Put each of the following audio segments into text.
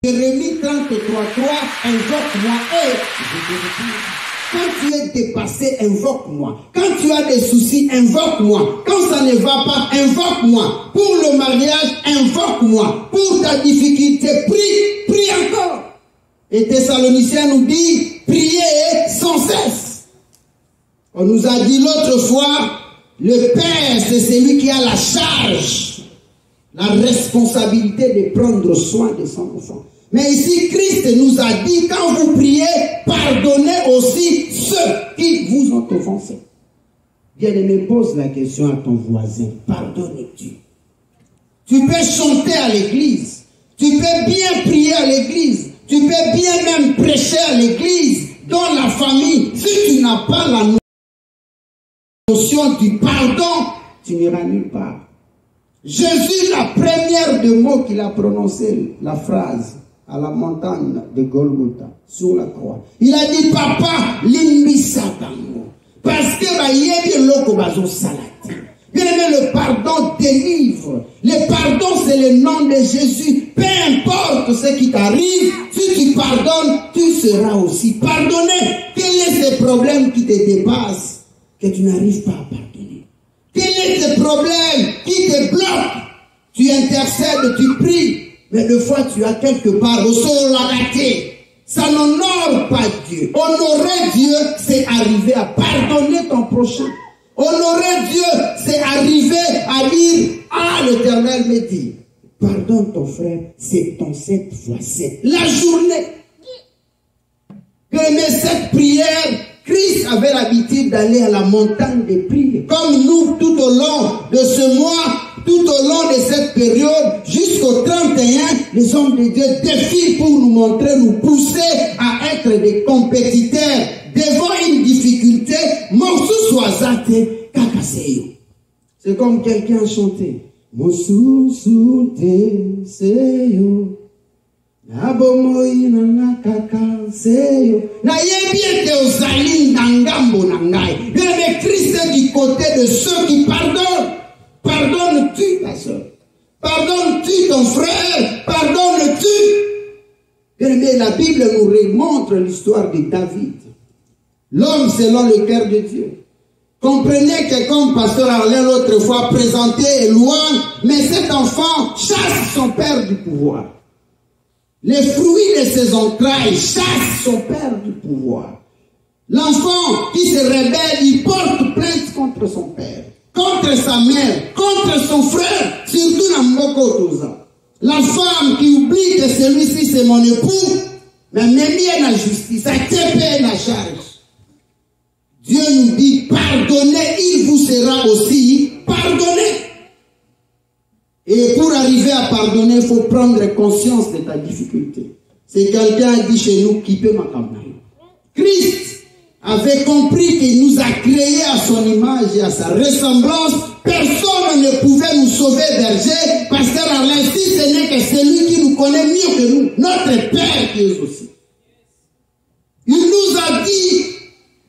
Jérémie 33:3, invoque-moi et je te réponds. Quand tu es dépassé, invoque-moi. Quand tu as des soucis, invoque-moi. Quand ça ne va pas, invoque-moi. Pour le mariage, invoque-moi. Pour ta difficulté, prie encore. Et Thessaloniciens nous dit, priez sans cesse. On nous a dit l'autre fois, le Père, c'est celui qui a la charge, la responsabilité de prendre soin de son enfant. Mais ici, Christ nous a dit, quand vous priez, pardonnez aussi ceux qui vous ont offensé. Bien-aimé, pose la question à ton voisin, pardonnes-tu? Tu peux chanter à l'église, tu peux bien prier à l'église, tu peux bien même prêcher à l'église, dans la famille. Si tu n'as pas la notion du pardon, tu n'iras nulle part. Jésus, la première des mots qu'il a prononcé, la phrase, à la montagne de Golgotha, sur la croix. Il a dit, papa, limbisa tango. Parce que bien aimé, le pardon délivre. Le pardon, c'est le nom de Jésus. Peu importe ce qui t'arrive, si tu pardonnes, tu seras aussi pardonné. Quel est ce problème qui te dépasse, que tu n'arrives pas à pardonner? Quel est ce problème qui te bloque? Tu intercèdes, tu pries. Mais des fois, tu as quelque part au sol la raté. Ça n'honore pas Dieu. Honorer Dieu, c'est arriver à pardonner ton prochain. Honorer Dieu, c'est arriver à dire, ah, l'Éternel me dit, pardonne ton frère, c'est ton 7 fois 7. La journée. Mais cette prière, Christ avait l'habitude d'aller à la montagne de prier. Comme nous, tout au long de ce mois, tout au long de cette période, jusqu'au 31, les hommes de Dieu défilent pour nous montrer, nous pousser à être des compétiteurs devant une difficulté. C'est comme quelqu'un chantait. Mais Christ est du côté de ceux qui pardonnent. Pardonnes-tu ta soeur? Pardonnes-tu ton frère? Pardonnes-tu? Bien, la Bible nous remontre l'histoire de David, l'homme selon le cœur de Dieu. Comprenez que comme pasteur Arlène l'autre fois présenté louange, mais cet enfant chasse son père du pouvoir. Les fruits de ses entrailles chassent son père du pouvoir. L'enfant qui se rebelle, il porte plainte contre son père, contre sa mère, contre son frère, surtout la Mokotoza. La femme qui oublie que celui-ci c'est mon époux, mais même bien la justice, ça te la charge. Dieu nous dit, pardonnez, il vous sera aussi pardonné. Et pour arriver à pardonner, il faut prendre conscience de ta difficulté. C'est quelqu'un qui dit chez nous, qui peut m'accompagner. Christ avait compris qu'il nous a créés à son image et à sa ressemblance. Personne ne pouvait nous sauver, berger, parce que si ce n'est que celui qui nous connaît mieux que nous, notre Père qui est aussi. Il nous a dit,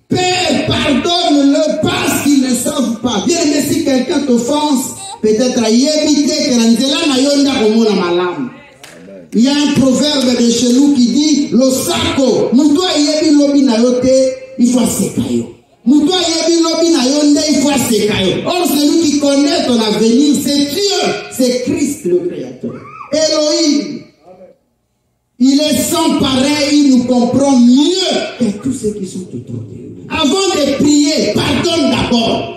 Père, pardonne-le parce qu'ils ne savent pas. Bien aimé, si quelqu'un t'offense, peut-être à éviter que il y a un proverbe de chez nous qui dit, le sako, il faut s'écailler. Or, celui qui connaît ton avenir, c'est Dieu, c'est Christ le Créateur. Elohim. Il est sans pareil, il nous comprend mieux que tous ceux qui sont autour de nous. Avant de prier, pardonne d'abord.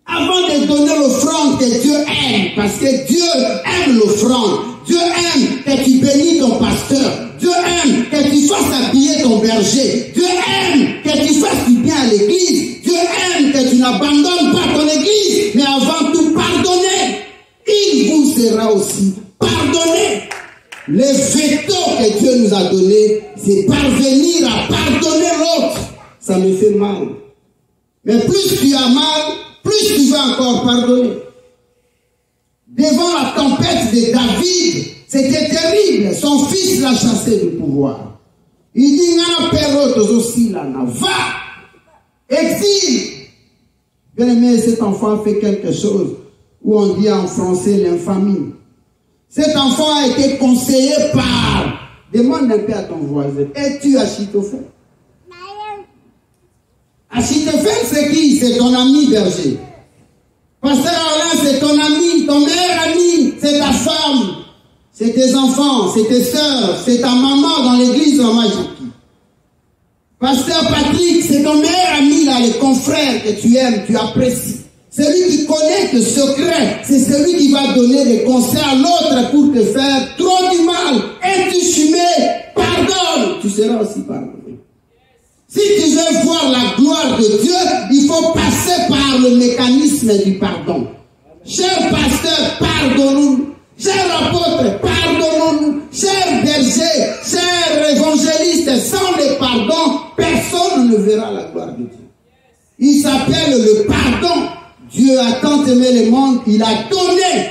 Avant de donner l'offrande que Dieu aime, parce que Dieu aime l'offrande. Dieu aime que tu bénis ton pasteur. Dieu aime que tu fasses habiller ton berger. Dieu aime que tu fasses du bien à l'église. Dieu aime que tu n'abandonnes pas ton église. Mais avant tout, pardonnez. Il vous sera aussi pardonné. Le veto que Dieu nous a donné, c'est parvenir à pardonner l'autre. Ça me fait mal. Mais plus tu as mal, plus tu vas encore pardonner. Devant la tempête de David, c'était terrible. Son fils l'a chassé du pouvoir. Il dit, va, exil. Bien aimé, cet enfant fait quelque chose où on dit en français l'infamie. Cet enfant a été conseillé par... Demande un peu à ton voisin. Es-tu Achitophel? Achitophel, c'est qui? C'est ton ami berger. Pasteur Alain, c'est ton ami, ton meilleur ami, c'est ta femme, c'est tes enfants, c'est tes soeurs, c'est ta maman dans l'église en Majiki. Pasteur Patrick, c'est ton meilleur ami, là, les confrères que tu aimes, tu apprécies. Celui qui connaît tes secrets, c'est celui qui va donner des conseils à l'autre pour te faire trop du mal. Es-tu fumé? Pardonne. Tu seras aussi pardonné. Si tu veux voir la gloire de Dieu, il faut passer par le mécanisme du pardon. Cher pasteur, pardonne-nous. Cher apôtre, pardonne-nous. Cher berger, cher évangéliste, sans le pardon, personne ne verra la gloire de Dieu. Il s'appelle le pardon. Dieu a tant aimé le monde, il a donné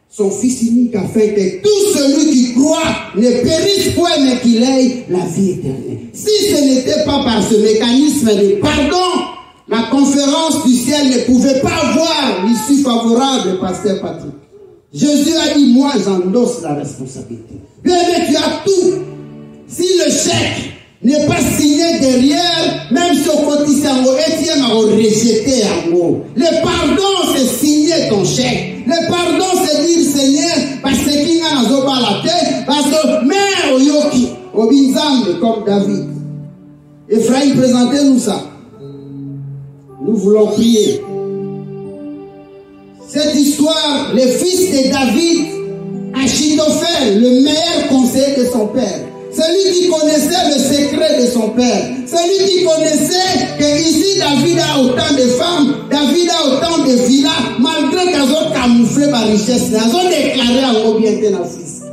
son Fils unique afin que tout celui qui croit ne périsse point, mais qu'il ait la vie éternelle. Si ce n'était pas par ce mécanisme de pardon, la conférence du ciel ne pouvait pas avoir l'issue favorable de Pasteur Patrick. Jésus a dit, moi j'endosse la responsabilité. Bien aimé, tu as tout. Si le chèque n'est pas signé derrière, même si au quotidien, Etienne a rejeté en haut. Le pardon, c'est signer ton chèque. Le pardon, c'est dire, Seigneur, parce qu'il y a la tête, parce que, mais, au yoki, au binzambe, comme David. Ephraim, présentez-nous ça. Nous voulons prier. Cette histoire, le fils de David, Achitophel, le meilleur conseiller de son père. Celui qui connaissait le secret de son père. Celui qui connaissait que ici David a autant de femmes, David a autant de villas, malgré qu'ils ont camouflé ma richesse. Ils ont déclaré à vos bien tes fils.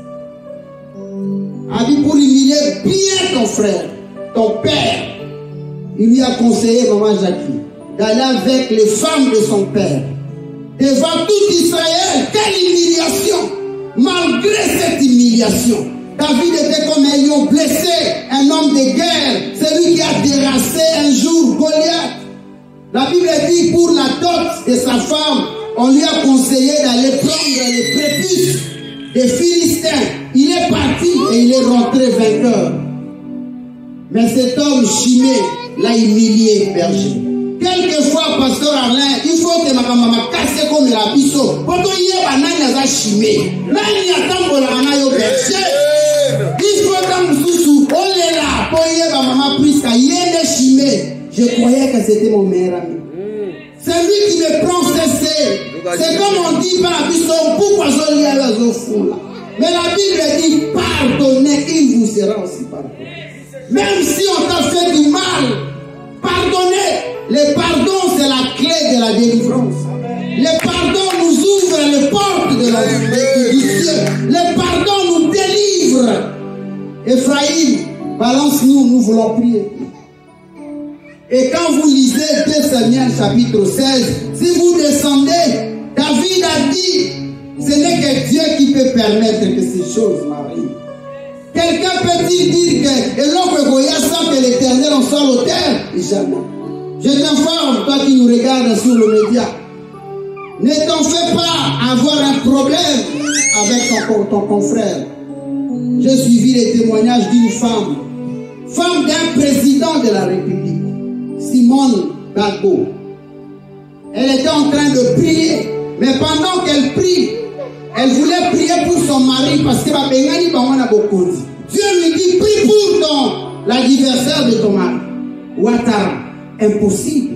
A dit pour humilier bien ton frère, ton père. Il lui a conseillé, maman Jackie, d'aller avec les femmes de son père. Devant tout Israël, quelle humiliation! Malgré cette humiliation, David était comme un lion blessé, un homme de guerre, celui qui a dérassé un jour Goliath. La Bible dit pour la dot de sa femme, on lui a conseillé d'aller prendre les prépuces des Philistins. Il est parti et il est rentré vainqueur. Mais cet homme chimé l'a humilié, berger. Quelquefois, pasteur Alain, il faut que ma maman casse comme la biseau. Pour que y ait un an, il chimé. Là, il y a tant pour la berger. Il faut que nous sous on est là pour y ma maman prise qu'à y ait chimé. Je croyais que c'était mon meilleur ami. C'est lui qui me prend cessé. C'est comme on dit par la biseau, pourquoi je lis à la zone là. Mais la Bible dit pardonnez, il vous sera aussi pardonné. Même si on t'a fait du mal, pardonnez. Le pardon, c'est la clé de la délivrance. Le pardon nous ouvre les portes de la du ciel. Le pardon nous délivre. Ephraim, balance-nous, nous voulons prier. Et quand vous lisez 2 Samuel chapitre 16, si vous descendez, David a dit, ce n'est que Dieu qui peut permettre que ces choses m'arrivent. Quelqu'un peut-il dire que que l'Éternel en soit l'auteur? Jamais. Je t'informe, toi qui nous regardes sur le média, ne t'en fais pas avoir un problème avec ton confrère. J'ai suivi les témoignages d'une femme d'un président de la République, Simone Gbagbo. Elle était en train de prier, mais pendant qu'elle prie, elle voulait prier pour son mari parce que Dieu lui dit, prie pour l'adversaire de ton mari. Ouattara. Impossible.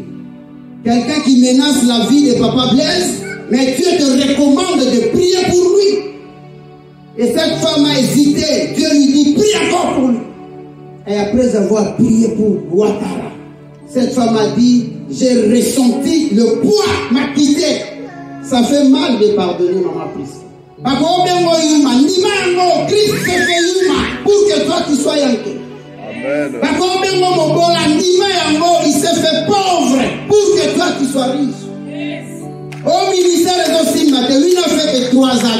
Quelqu'un qui menace la vie de Papa Blaise, mais Dieu te recommande de prier pour lui. Et cette femme a hésité. Dieu lui dit, prie encore pour lui. Et après avoir prié pour Ouattara, cette femme a dit, j'ai ressenti le poids m'a quitté. Ça fait mal de pardonner, maman Christ. Christ te fait pour que toi tu sois yanké. Il s'est fait pauvre pour que toi tu sois riche. Au ministère des Ossimas, lui n'a fait que 3 ans.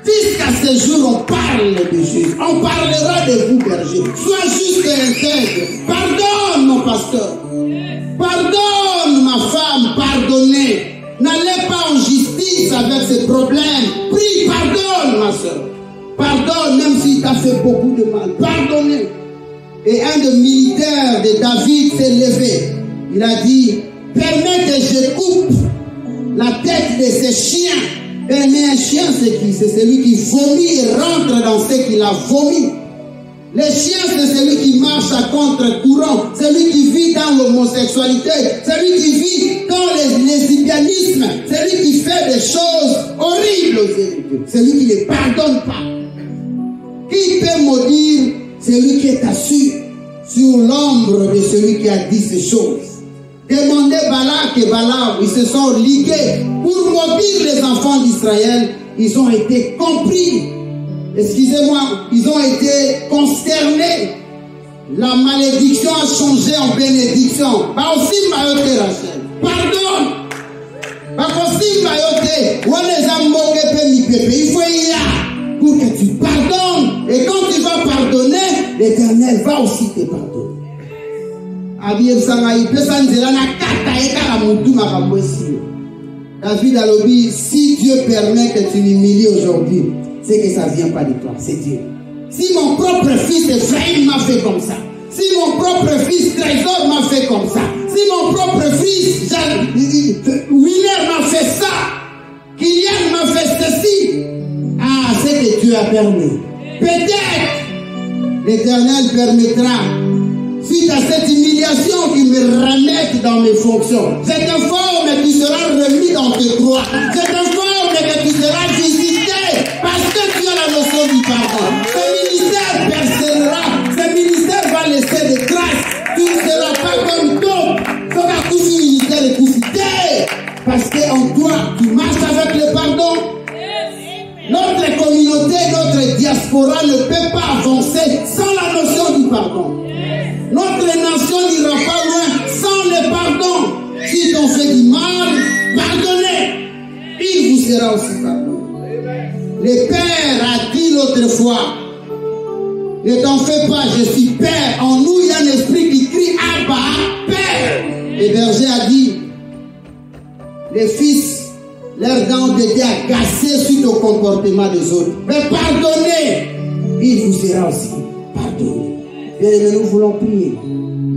Jusqu'à ce jour, on parle de Jésus. On parlera de vous, berger. Sois juste et intègre. Pardonne, mon pasteur. Pardonne, ma femme. Pardonnez. N'allez pas en justice. riche avec ses problèmes. Prie, pardonne, ma soeur. Pardonne, même s'il t'a fait beaucoup de mal. Pardonnez. Et un des militaires de David s'est levé. Il a dit, permets que je coupe la tête de ces chiens. Mais un chien, c'est qui? C'est celui qui vomit et rentre dans ce qu'il a vomi. Les chiens, c'est celui qui marche à contre-courant, celui qui vit dans l'homosexualité, celui qui vit dans le lesbianisme, celui qui fait des choses horribles aux yeux de Dieu, celui qui ne pardonne pas. Qui peut maudire celui qui est assis sur l'ombre de celui qui a dit ces choses? Demandez Balak et Balaam, ils se sont ligués pour maudire les enfants d'Israël. Ils ont été compris. Excusez-moi, ils ont été consternés. La malédiction a changé en bénédiction. Pardonne. Il faut y aller pour que tu pardonnes. Et quand tu vas pardonner, l'Éternel va aussi te pardonner. David a dit, si Dieu permet que tu m'humilies aujourd'hui, c'est que ça ne vient pas de toi, c'est Dieu. Si mon propre fils Ephraim m'a fait comme ça, si mon propre fils Trésor m'a fait comme ça, si mon propre fils Willer m'a fait ça, Kylian m'a fait ceci, c'est que Dieu a permis. Peut-être l'Éternel permettra, suite à cette humiliation, qu'il me remette dans mes fonctions. Je t'informe que tu seras remis dans tes droits. Je t'informe que tu seras visité parce que tu as la notion du pardon. Ce ministère percera, ce ministère va laisser des traces. Tu ne seras pas comme d'autres. Il faut que tout ce ministère est profité. Parce qu'en toi, tu marches avec le pardon. Notre communauté, notre diaspora ne peut pas avancer sans la notion du pardon. Notre nation n'ira pas loin sans le pardon. Si on fait du mal, pardonnez. Il vous sera aussi pardonné. Le Père a dit l'autre fois, ne t'en fais pas, je suis Père. En nous, il y a un esprit qui crie Abba, Père. Le berger a dit, les fils, leurs dents étaient agacées suite au comportement des autres. Mais pardonnez, il vous sera aussi pardonné. Et nous voulons prier.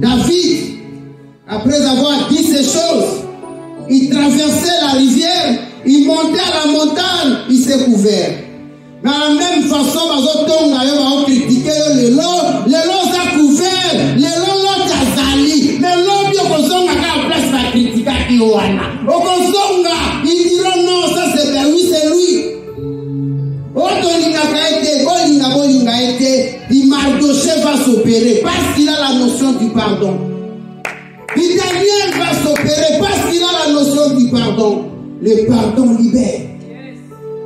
David, après avoir dit ces choses, il traversait la rivière, il montait à la montagne, il s'est couvert. Mais de la même façon, on a critiqué le lot a couvert, le lot a zali, mais l'homme a place à critiquer qui au ils diront non, ça c'est vers lui, c'est lui. Mardoché va s'opérer parce qu'il a la notion du pardon. Daniel va s'opérer parce qu'il a la notion du pardon. Le pardon libère.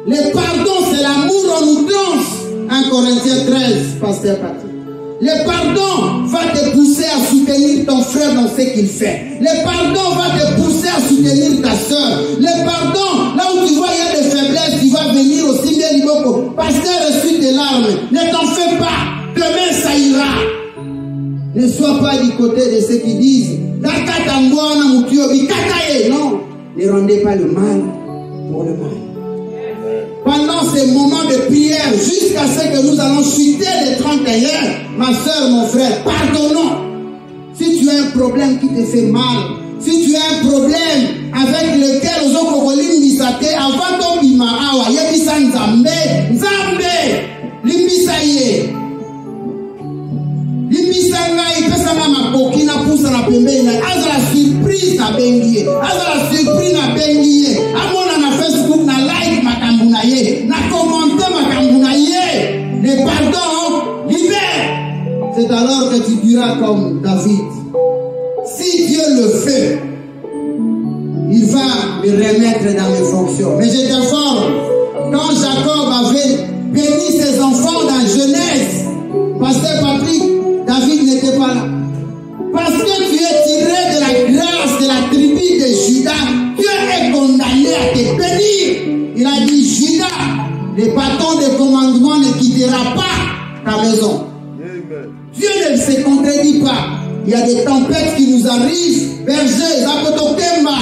Le pardon, c'est l'amour en outrance. 1 Corinthiens 13, pasteur Patrick. Le pardon va te pousser à soutenir ton frère dans ce qu'il fait. Le pardon va te pousser à soutenir ta soeur. Le pardon, là où tu vois il y a des faiblesses, tu vas venir aussi bien liboko. Pasteur, reçu tes larmes. Ne t'en fais pas. Demain ça ira. Ne sois pas du côté de ceux qui disent non, ne rendez pas le mal pour le mal. Pendant ces moments de prière, jusqu'à ce que nous allons chuter les 31, ma soeur, mon frère, pardonnons. Si tu as un problème qui te fait mal, si tu as un problème avec lequel aux autres misate, avant ton bima awa, yebisa nzambe, limbisaye. Limbisanga ipesa mama koki na pousa na pembeni, azala surprise na bengie, azala surprise na bengie, amona na Facebook na like makambu na ye, na commenter makambu na ye. Le pardon libère. C'est alors que tu diras comme David, si Dieu le fait, il va me remettre dans mes fonctions. Mais je t'informe, quand Jacob avait béni ses enfants dans Genèse, pasteur Patrick, David n'était pas là. Parce que tu es tiré de la grâce de la tribu de Juda, Dieu est condamné à te bénir. Il a dit, Juda, le bâton de commandement ne quittera pas ta maison. Amen. Dieu ne se contredit pas. Il y a des tempêtes qui nous arrivent. Berger, Zapotokemba.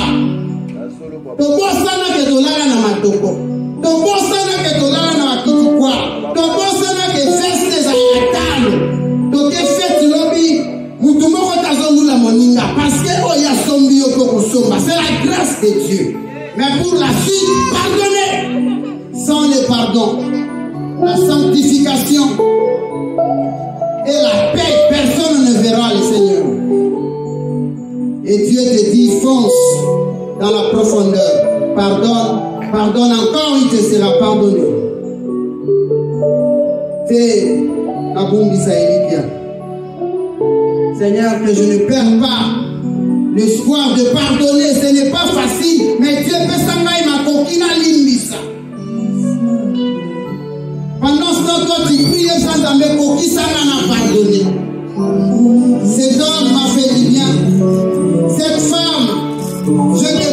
de Dieu. Mais pour la suite, pardonnez. Sans le pardon, la sanctification et la paix, personne ne verra le Seigneur. Et Dieu te dit, fonce dans la profondeur. Pardonne, pardonne encore, il te sera pardonné. C'est la bombe israélite. Seigneur, que je ne perds pas l'espoir de pardonner. Ce n'est pas facile, mais Dieu peut s'engager ma coquine à l'imbissa. Pendant ce temps, toi tu pries sans t'amener coquille, ça n'a pardonné. Cet homme m'a fait du bien. Cette femme, je